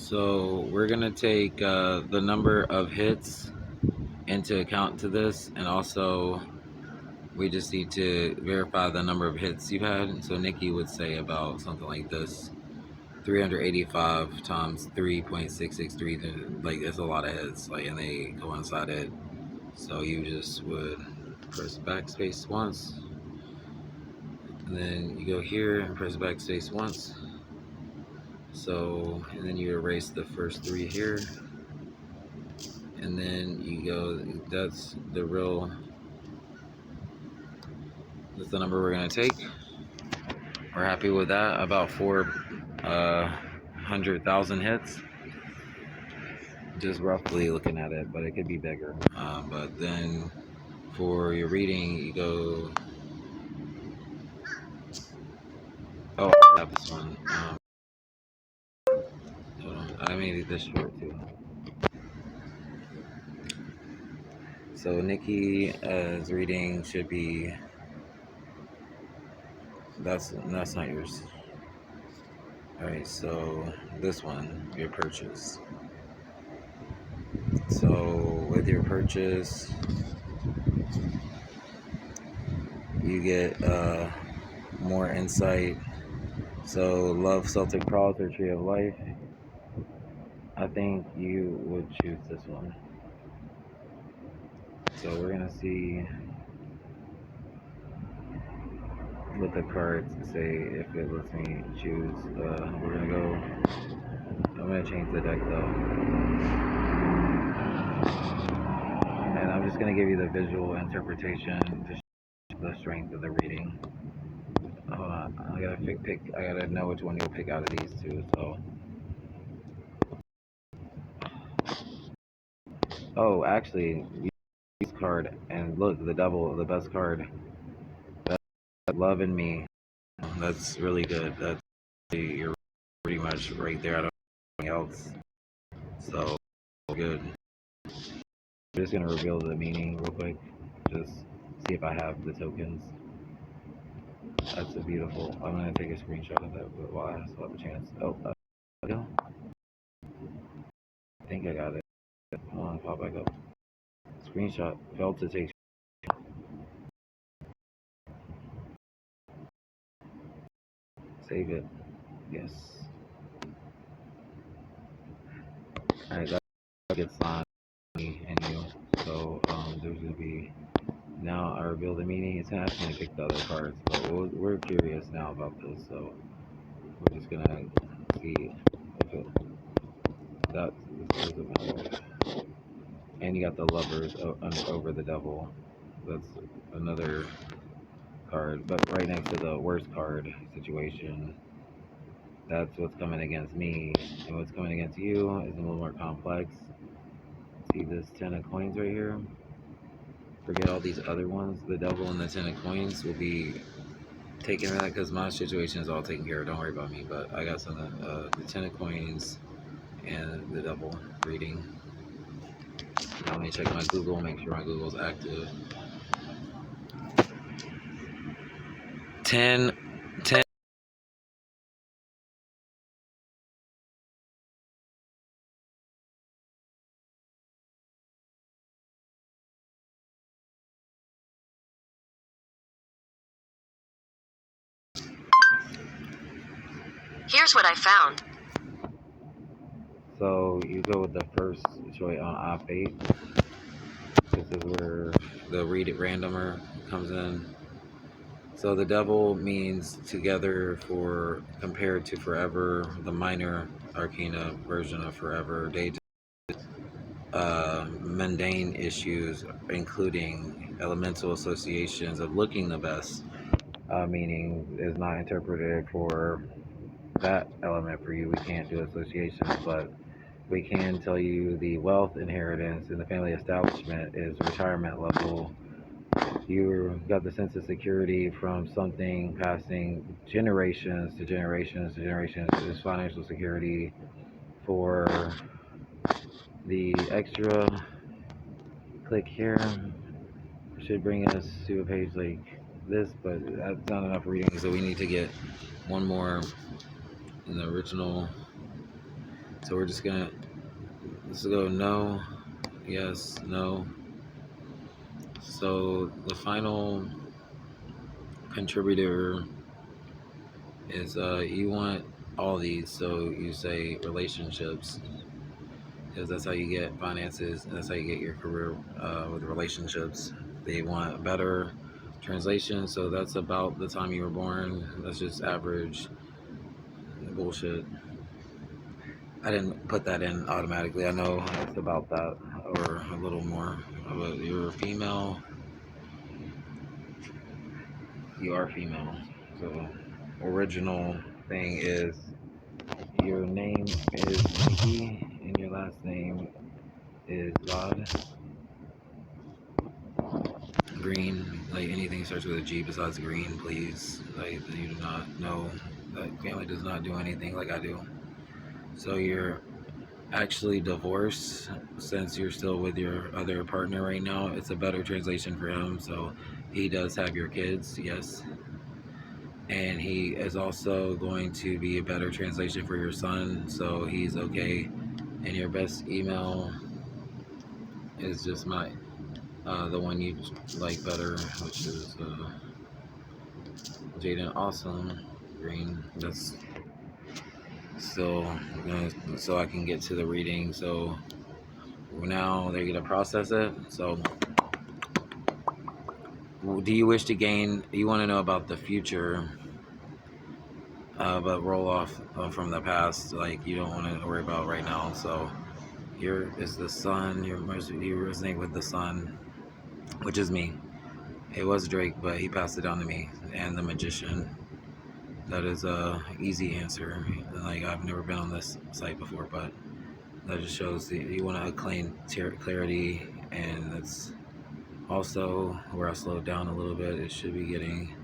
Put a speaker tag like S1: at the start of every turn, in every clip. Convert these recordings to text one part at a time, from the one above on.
S1: So we're gonna take the number of hits into account to this, and also we just need to verify the number of hits you've had. So Nikki would say about something like this: 385 times 3.663. Like, there's a lot of hits, like, and they coincide it. So you just would press backspace once, and then you go here and press backspace once. So, and then you erase the first three here, and then you go, that's the number we're going to take. We're happy with that, about 400,000 hits, just roughly looking at it, but it could be bigger. But then for your reading, you go, oh, I have this one. Hold on, I made it this short too. So Nikki's reading should be, that's not yours. Alright, so this one, your purchase. So with your purchase, you get more insight. So love, Celtic Cross, or Tree of Life. I think you would choose this one. So we're gonna see what the cards say, if it lets me choose. We're gonna go, I'm gonna change the deck though. And I'm just gonna give you the visual interpretation to show the strength of the reading. Hold on, I gotta pick. I gotta know which one you'll pick out of these two. So, oh, actually, use card, and look, the double, the best card. That's Love and Me. That's really good. That's, you're pretty much right there. I don't know anything else. So good. I'm just gonna reveal the meaning real quick. Just see if I have the tokens. That's a beautiful. I'm gonna take a screenshot of that, but while I still have a chance. Oh, go. I think I got it. Come on, pop back up. Screenshot. Failed to take. Save it. Yes. Alright, that gets signed me and you. So there's gonna be, now I reveal the meaning. It's gonna ask me to pick the other cards, but we're curious now about this, so we're just gonna see if it, that doesn't matter. And you got the Lovers over the Devil. That's another card, but right next to the worst card situation. That's what's coming against me, and what's coming against you is a little more complex. See this 10 of coins right here? Forget all these other ones. The Devil and the 10 of coins will be taking that, because my situation is all taken care of. Don't worry about me, but I got some of the 10 of coins and the Devil reading. Now let me check my Google, make sure my Google's active. 10.
S2: Here's what I found.
S1: So you go with the first choice on op 8. This is where the read it randomer comes in. So the Devil means together, for compared to forever, the minor arcana version of forever. They mundane issues, including elemental associations of looking the best, meaning is not interpreted for that element for you. We can't do associations, but we can tell you the wealth inheritance in the family establishment is retirement level. You got the sense of security from something passing generations to generations to generations. There's financial security. For the extra, click here. Should bring us to a page like this, but that's not enough reading, so we need to get one more in the original So we're just gonna, let's go no, yes, no. So the final contributor is you want all these, so you say relationships, because that's how you get finances, and that's how you get your career with relationships. They want better translation, so that's about the time you were born. That's just average bullshit. I didn't put that in automatically. I know it's about that or a little more. But you're a female. You are female. So original thing is your name is Nikki and your last name is God. Green, like anything starts with a G besides green, please. Like you do not know. That family does not do anything like I do. So you're actually divorced since you're still with your other partner right now. It's a better translation for him. So he does have your kids, yes. And he is also going to be a better translation for your son. So he's okay. And your best email is just my the one you like better, which is Jaden Awesome Green. That's still so I can get to the reading. So now they're gonna process it. So do you wish to gain, you want to know about the future, but roll off from the past, like you don't want to worry about right now. So here is the sun, you resonate with the sun, which is me. It was Drake, but he passed it down to me, and the magician. That is a easy answer. Like I've never been on this site before, but that just shows that you want to claim clarity, and that's also where I slowed down a little bit. It should be getting,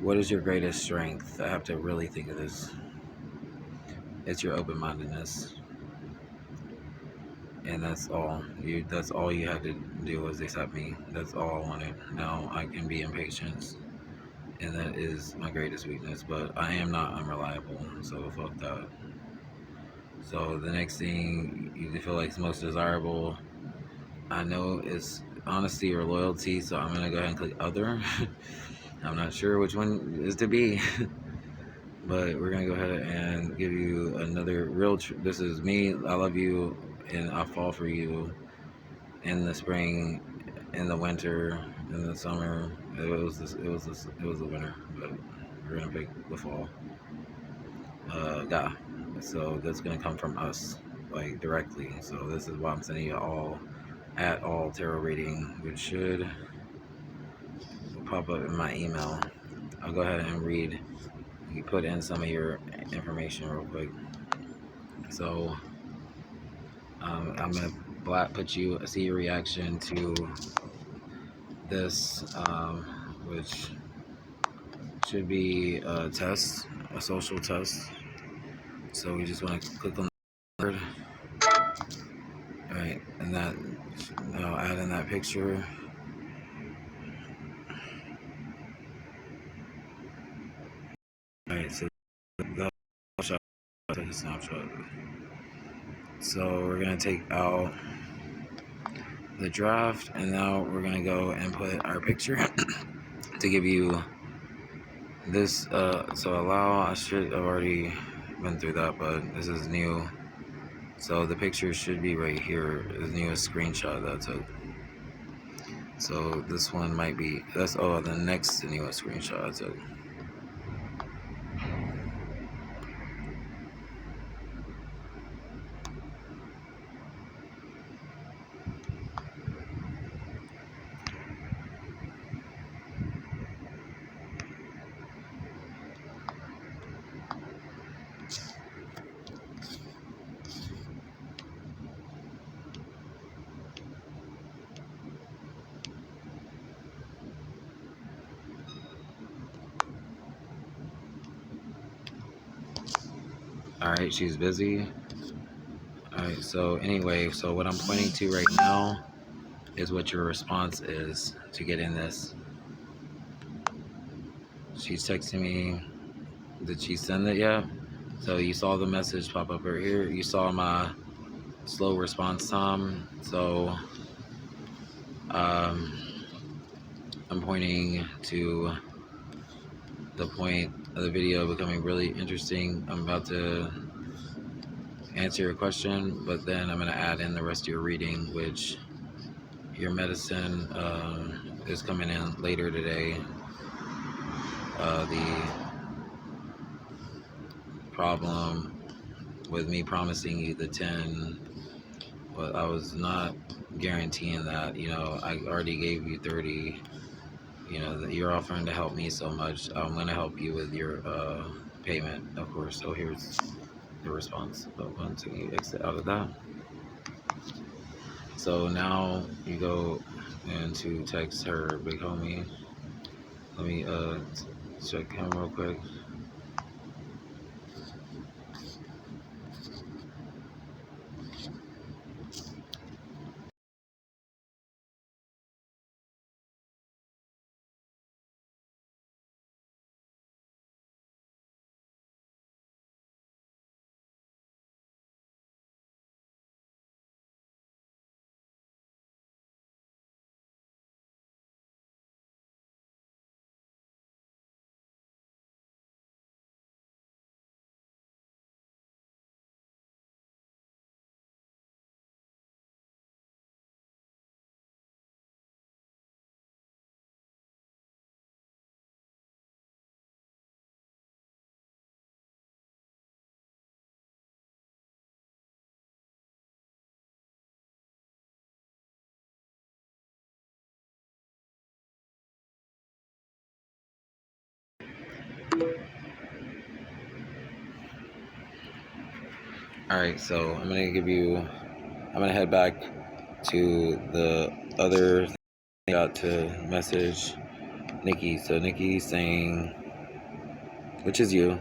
S1: what is your greatest strength? I have to really think of this. It's your open-mindedness, and that's all. That's all you had to do was accept me. That's all I wanted. Now I can be impatient, and that is my greatest weakness. But I am not unreliable, so fuck that. So the next thing you feel like is most desirable, I know it's honesty or loyalty, so I'm gonna go ahead and click other. I'm not sure which one is to be, but we're gonna go ahead and give you another real. This is me. I love you, and I fall for you. In the spring, in the winter, in the summer. It was the winter, but we're gonna pick the fall. So that's gonna come from us, like directly. So this is why I'm sending you all at all tarot reading, which should pop up in my email. I'll go ahead and read. You put in some of your information real quick. So I'm gonna put you see your reaction to this, which should be a test, a social test. So we just want to click on the word. All right, and that now add in that picture. All right, so the take a snapshot. So we're gonna take out the draft, and now we're gonna go and put our picture to give you this. So allow. I should have already been through that, but this is new. So the picture should be right here. The newest screenshot that I took. So this one might be, that's, the next newest screenshot I took. Alright, she's busy. Alright, so anyway, so what I'm pointing to right now is what your response is to get in this. She's texting me. Did she send it yet? So you saw the message pop up right here. You saw my slow response time. So um, I'm pointing to the point of the video becoming really interesting. I'm about to answer your question, but then I'm going to add in the rest of your reading, which your medicine is coming in later today. The problem with me promising you the 10, well, I was not guaranteeing that. I already gave you 30. That you're offering to help me so much. I'm going to help you with your payment, of course. So here's the response. But once you exit out of that, so now you go into text her big homie. Let me check him real quick. All right, so I'm gonna head back to the other thing I got to message Nikki. So Nikki's saying, which is you,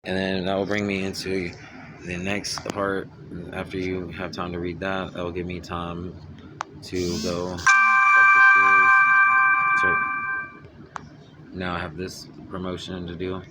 S1: And then that will bring me into the next part. After you have time to read that, that will give me time to go up the stairs. So now I have this promotion to do.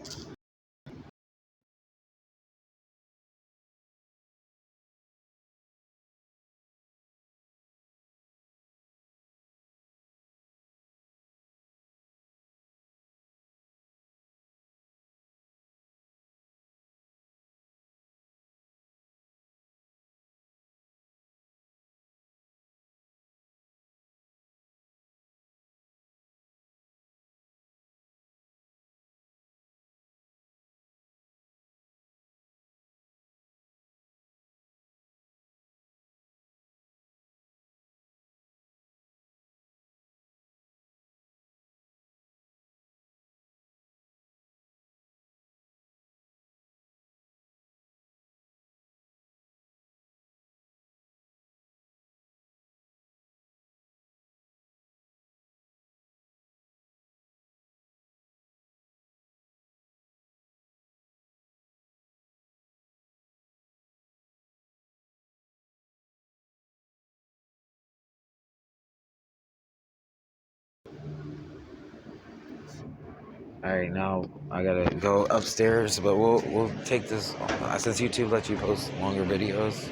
S1: Alright, now I gotta go upstairs, but we'll take this since YouTube lets you post longer videos.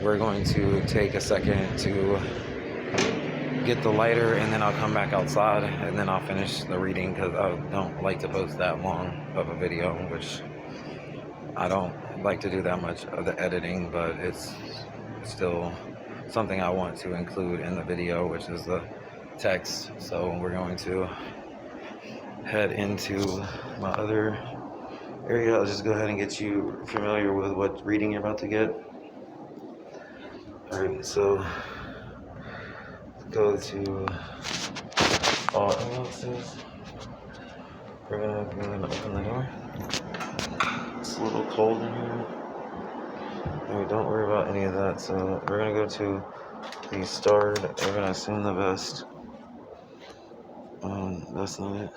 S1: We're going to take a second to get the lighter, and then I'll come back outside, and then I'll finish the reading because I don't like to post that long of a video, which I don't like to do that much of the editing, but it's still something I want to include in the video, which is the text. So we're going to head into my other area. I'll just go ahead and get you familiar with what reading you're about to get. Alright, so go to all inboxes. We're gonna go ahead and open the door. It's a little cold in here. Alright, don't worry about any of that. So we're gonna go to the starred. We're gonna assume the best. That's not it.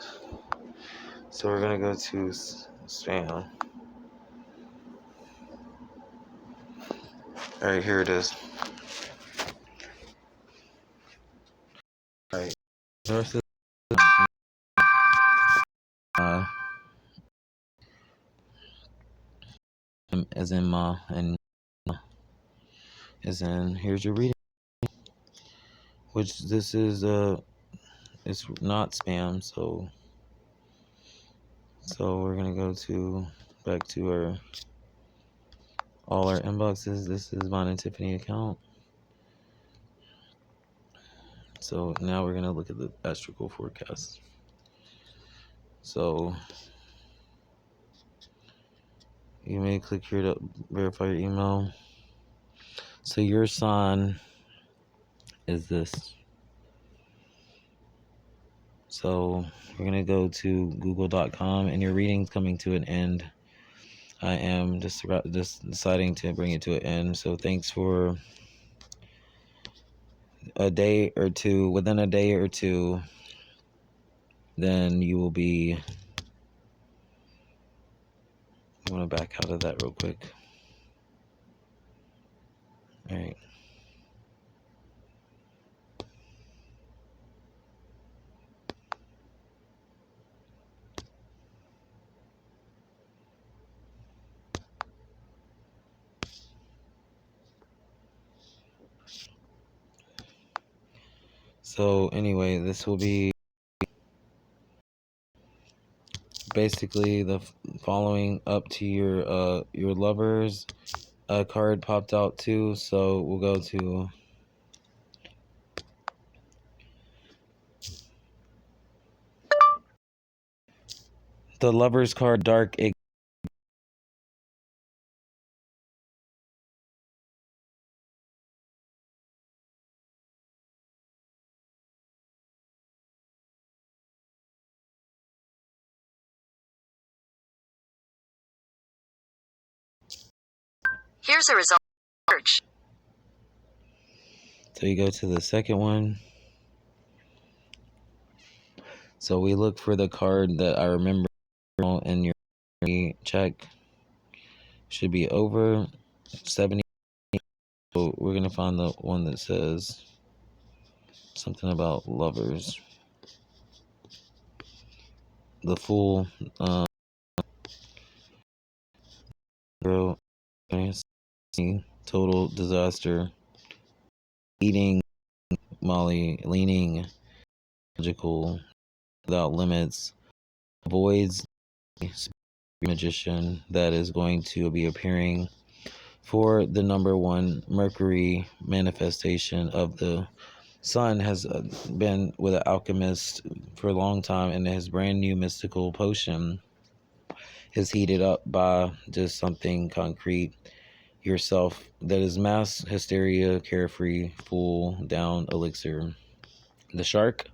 S1: So we're gonna go to spam. Alright, here it is. Alright. Sources. As in ma and as in here's your reading. Which this is it's not spam, so we're gonna go to back to all our inboxes. This is mine and Tiffany account. So now we're gonna look at the astral forecast. So you may click here to verify your email. So your sign is this. So we're gonna go to google.com, and your reading's coming to an end. I am just deciding to bring it to an end. So thanks for a day or two. Within a day or two, then you will be. I'm gonna back out of that real quick. All right. So anyway, this will be basically the following up to your lovers. A card popped out too, so we'll go to the lovers card, dark.
S2: Here's a result. Search.
S1: So you go to the second one. So we look for the card that I remember in your check. should be over 70. So we're gonna find the one that says something about lovers. The Fool, girl, total disaster, eating Molly, leaning, magical, without limits, avoids magician that is going to be appearing for the number one Mercury manifestation of the sun has been with an alchemist for a long time, and his brand new mystical potion is heated up by just something concrete yourself that is mass hysteria, carefree, full down elixir. The shark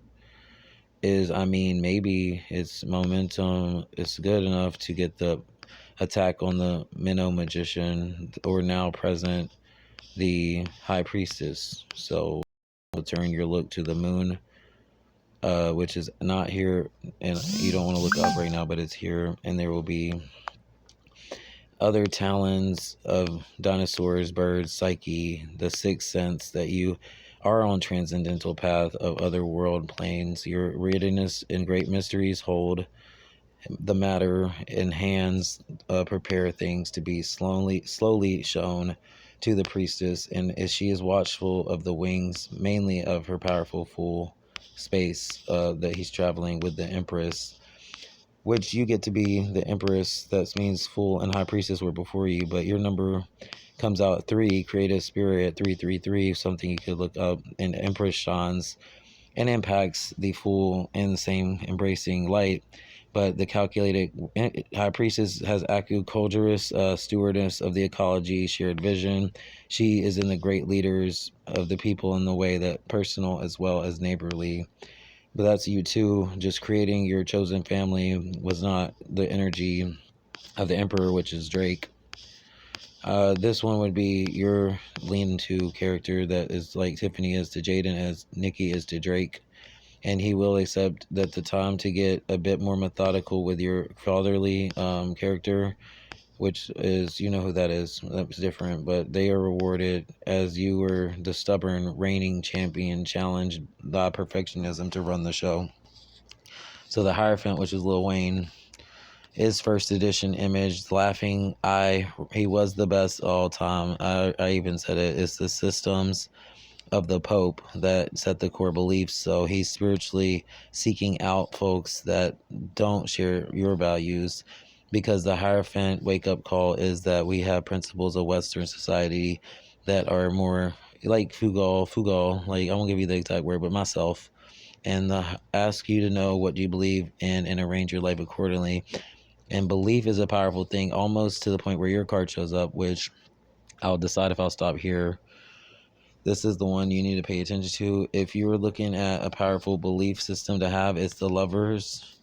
S1: is, I mean, maybe its momentum is good enough to get the attack on the minnow magician, or now present the high priestess. So turn your look to the moon, which is not here, and you don't want to look up right now, but it's here, and there will be other talons of dinosaurs, birds, psyche, the sixth sense that you are on transcendental path of other world planes. Your readiness in great mysteries hold the matter in hands, prepare things to be slowly shown to the priestess, and as she is watchful of the wings, mainly of her powerful full space that he's traveling with the empress, which you get to be the empress. That means Fool and high priestess were before you, but your number comes out at 3, creative spirit at 333, something you could look up, and empress shines and impacts the Fool in the same embracing light. But the calculated high priestess has agriculturist, stewardess of the ecology, shared vision. She is in the great leaders of the people in the way that personal as well as neighborly. But that's you too. Just creating your chosen family was not the energy of the emperor, which is Drake. This one would be your lean to character that is like Tiffany is to Jaden, as Nikki is to Drake. And he will accept that the time to get a bit more methodical with your fatherly character, which is, you know who that is. That's different, but they are rewarded as you were the stubborn reigning champion, challenged thy perfectionism to run the show. So the Hierophant, which is Lil Wayne, his first edition image, laughing eye, he was the best all time. I even said it. It's the systems of the Pope that set the core beliefs. So he's spiritually seeking out folks that don't share your values, because the Hierophant wake up call is that we have principles of Western society that are more like fugal, like I won't give you the exact word, but myself, and ask you to know what you believe in and arrange your life accordingly. And belief is a powerful thing, almost to the point where your card shows up, which I'll decide if I'll stop here. This is the one you need to pay attention to. If you were looking at a powerful belief system to have, it's the Lovers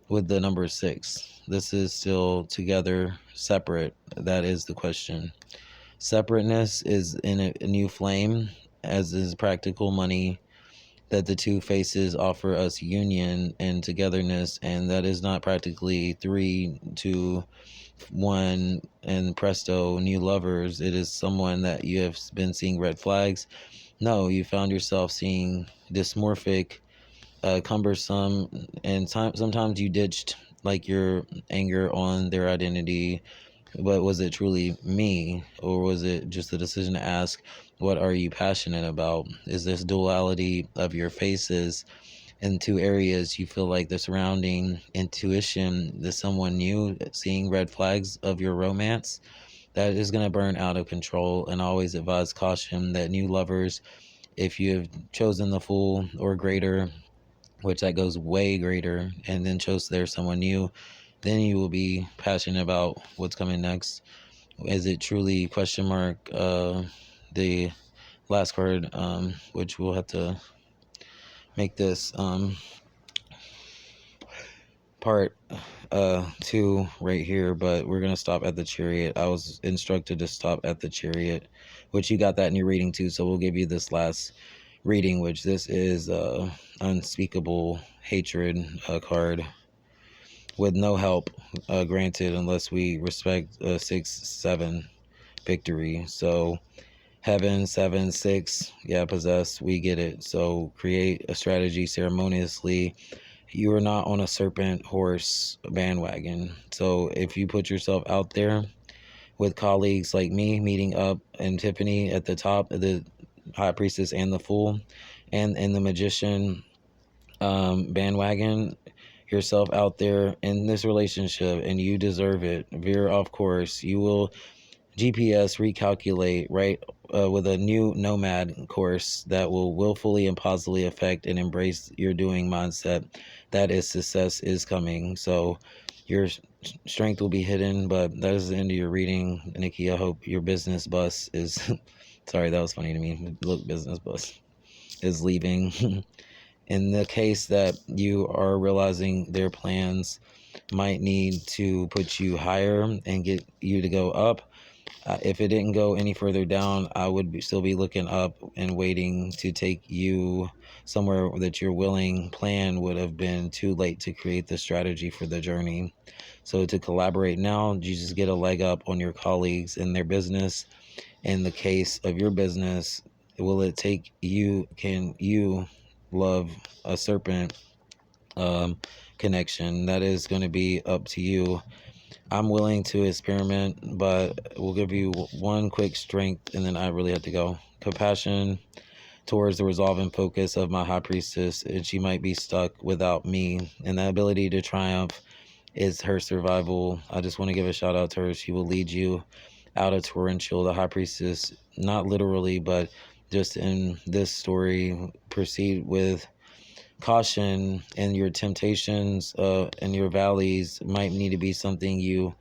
S1: with the number 6. This is still together, separate. That is the question. Separateness is in a new flame, as is practical money, that the two faces offer us union and togetherness, and that is not practically 3, 2, 1, and presto, new lovers. It is someone that you have been seeing red flags. No, you found yourself seeing dysmorphic, cumbersome, and sometimes you ditched like your anger on their identity. But was it truly me, or was it just the decision to ask, what are you passionate about? Is this duality of your faces in 2 areas you feel like the surrounding intuition, the someone new seeing red flags of your romance? That is going to burn out of control, and always advise caution that new lovers, if you have chosen the Fool or greater, which that goes way greater, and then chose there someone new, then you will be passionate about what's coming next. Is it truly question mark? The last card, which we'll have to make this part 2 right here, but we're gonna stop at the Chariot. I was instructed to stop at the Chariot, which you got that in your reading too, so we'll give you this last reading, which this is unspeakable hatred card. with no help granted unless we respect 6-7 victory. So heaven 7-6, yeah, possess, we get it. So create a strategy ceremoniously. You are not on a serpent horse bandwagon. So if you put yourself out there with colleagues like me, meeting up and Tiffany at the top, the high priestess and the fool, and the magician bandwagon, yourself out there in this relationship, and you deserve it. Veer off course. You will GPS recalculate, right, with a new nomad course that will willfully and positively affect and embrace your doing mindset. That is, success is coming. So your strength will be hidden, but that is the end of your reading, Nikki. I hope your business bus is sorry, that was funny to me. Look, business bus is leaving. In the case that you are realizing their plans might need to put you higher and get you to go up, if it didn't go any further down, I would still be looking up and waiting to take you somewhere that your willing plan would have been too late to create the strategy for the journey. So to collaborate now, you just get a leg up on your colleagues in their business. In the case of your business, will it take you, can you love a serpent connection? That is going to be up to you. I'm willing to experiment, but we'll give you one quick strength, and then I really have to go. Compassion towards the resolve and focus of my high priestess, and she might be stuck without me. And the ability to triumph is her survival. I just want to give a shout out to her. She will lead you out of torrential. The high priestess, not literally, but just in this story, proceed with caution, and your temptations and your valleys might need to be something you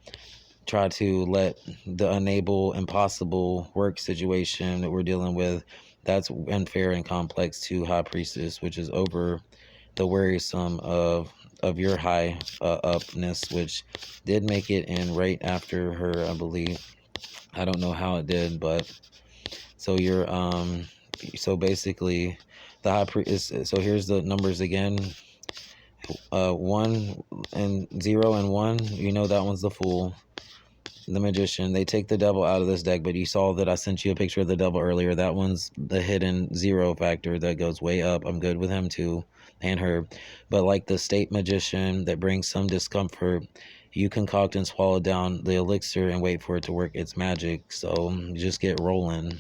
S1: try to let the unable, impossible work situation that we're dealing with, that's unfair and complex to high priestess, which is over the worrisome of your high upness, which did make it in right after her, I believe. I don't know how it did, but so you're so basically the high priest. So here's the numbers again. 1 and 0 and 1. You know that one's the fool. The magician. They take the devil out of this deck, but you saw that I sent you a picture of the devil earlier. That one's the hidden 0 factor that goes way up. I'm good with him too, and her. But like the state magician that brings some discomfort, you concoct and swallow down the elixir and wait for it to work its magic. So just get rolling.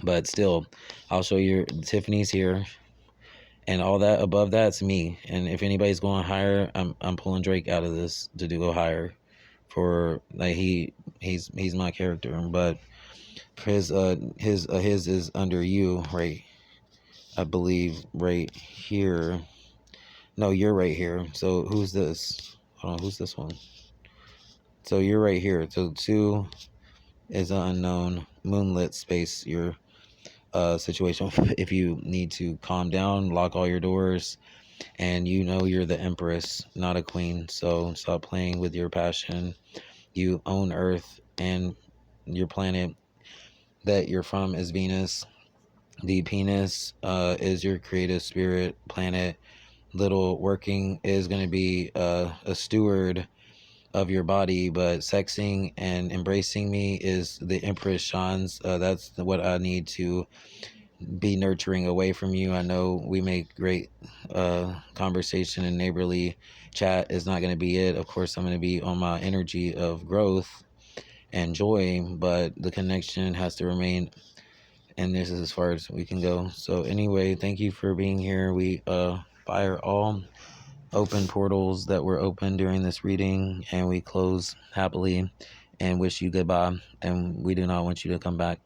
S1: But still, I'll show you. Tiffany's here, and all that above that's me. And if anybody's going higher, I'm pulling Drake out of this to go higher. For like he's my character, but his is under you, right? I believe right here. No, you're right here. So who's this? Hold on, who's this one? So you're right here. So 2 is an unknown moonlit space. Your situation. If you need to calm down, lock all your doors, and you know you're the empress, not a queen. So stop playing with your passion. You own Earth, and your planet that you're from is Venus. The penis is your creative spirit planet. Little working is going to be a steward of your body, but sexing and embracing me is the Empress shines. That's what I need to be nurturing away from you. I know we make great conversation, and neighborly chat is not going to be it. Of course, I'm going to be on my energy of growth and joy, but the connection has to remain, and this is as far as we can go. So anyway, thank you for being here. We fire all open portals that were open during this reading, and we close happily and wish you goodbye, and we do not want you to come back.